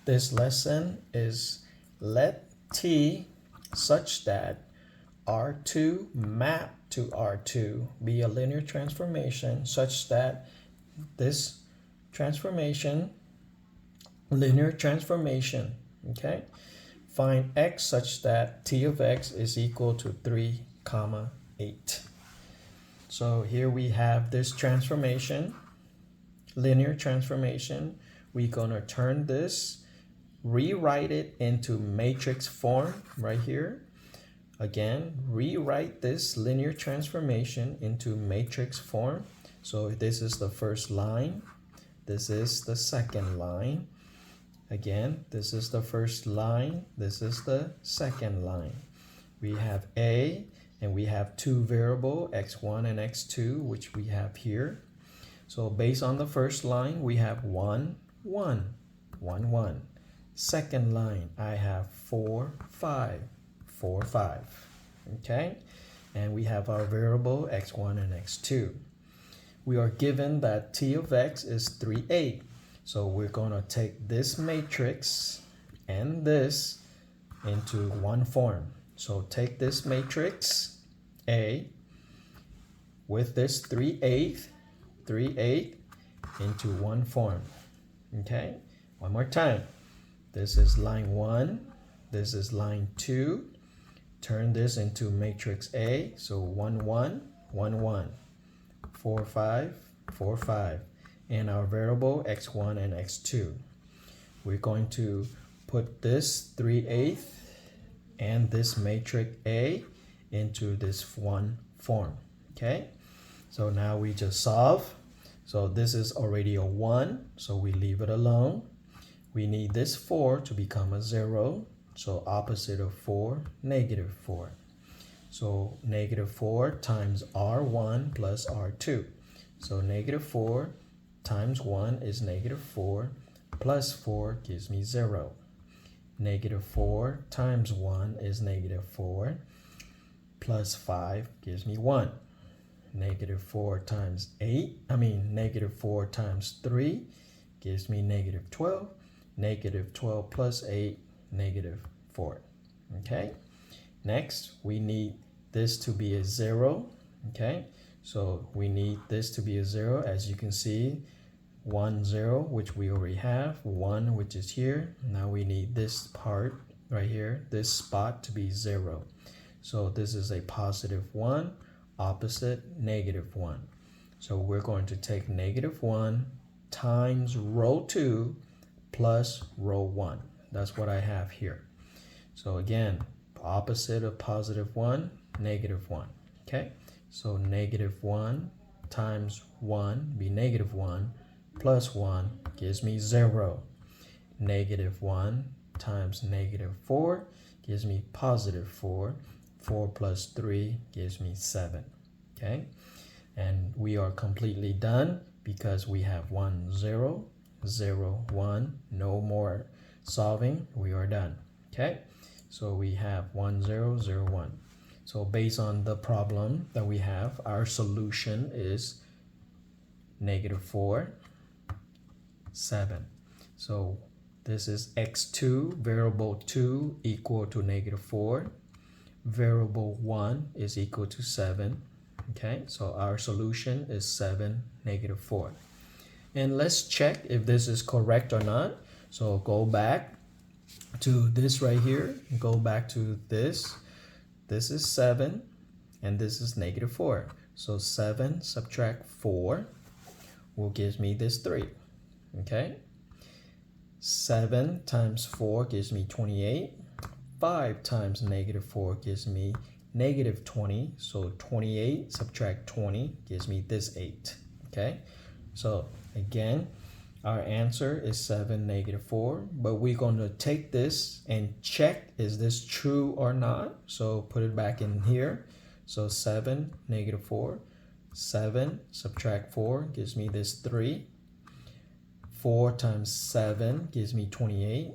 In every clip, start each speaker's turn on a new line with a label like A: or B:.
A: this lesson is let T such that R2 map to R2 be a linear transformation such that this transformation, linear transformation, okay? Find x such that T of x is equal to 3, 8. So here we have this transformation, linear transformation. We're gonna turn this, rewrite it into matrix form right here. Again, rewrite this linear transformation into matrix form. So this is the first line. This is the second line. Again, this is the first line. This is the second line. We have A, and we have two variable, x1 and x2, which we have here. So based on the first line, we have 1, 1, 1, 1. Second line, I have 4, 5, 4, 5. Okay? And we have our variable x1 and x2. We are given that T of x is 3, 8. So we're going to take this matrix and this into one form. So take this matrix A with this 3, 8 into one form. Okay? One more time. This is line 1. This is line 2. Turn this into matrix A. So 1, 1, 1, 1. 4, 5, 4, 5. And our variable x1 and x2. We're going to put this 3, 8 and this matrix A into this one form. Okay? So now we just solve. So this is already a 1, so we leave it alone. We need this 4 to become a 0. So opposite of 4, negative 4. So negative 4 times R1 plus R2. So negative 4 times 1 is negative 4 plus 4 gives me 0. Negative 4 times 1 is negative 4 plus 5 gives me 1. Negative 4 times negative 4 times 3 gives me negative 12. Negative 12 plus 8, negative 4. Okay? Next, we need this to be a 0. Okay? So we need this to be a 0. As you can see, 1, 0, which we already have. 1, which is here. Now we need this part right here, this spot to be 0. So this is a positive 1, opposite negative 1. So we're going to take negative 1 times row 2 plus row 1. That's what I have here. So again, opposite of positive 1, negative 1. Okay? So negative 1 times 1 be negative 1 plus 1 gives me 0. Negative 1 times negative 4 gives me positive 4. 4 plus 3 gives me 7. Okay? And we are completely done because we have 1, 0, 0, 1. No more solving. We are done. Okay? So we have 1, 0, 0, 1. So based on the problem that we have, our solution is negative 4, 7. So this is x2, variable 2 equal to negative 4. Variable 1 is equal to 7. Okay, so our solution is 7, negative 4. And let's check if this is correct or not. So go back to this right here. Go back to this. This is 7 and this is negative 4. So 7 subtract 4 will give me this 3. Okay? 7 times 4 gives me 28. 5 times negative 4 gives me negative 20. So 28 subtract 20 gives me this 8. Okay? So again, our answer is 7, negative 4. But we're going to take this and check, is this true or not? So put it back in here. So 7, negative 4. 7 subtract 4 gives me this 3. 4 times 7 gives me 28.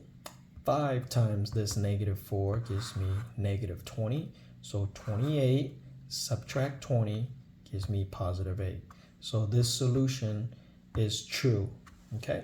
A: 5 times this negative 4 gives me negative 20. So 28 subtract 20 gives me positive 8. So this solution is true. Okay.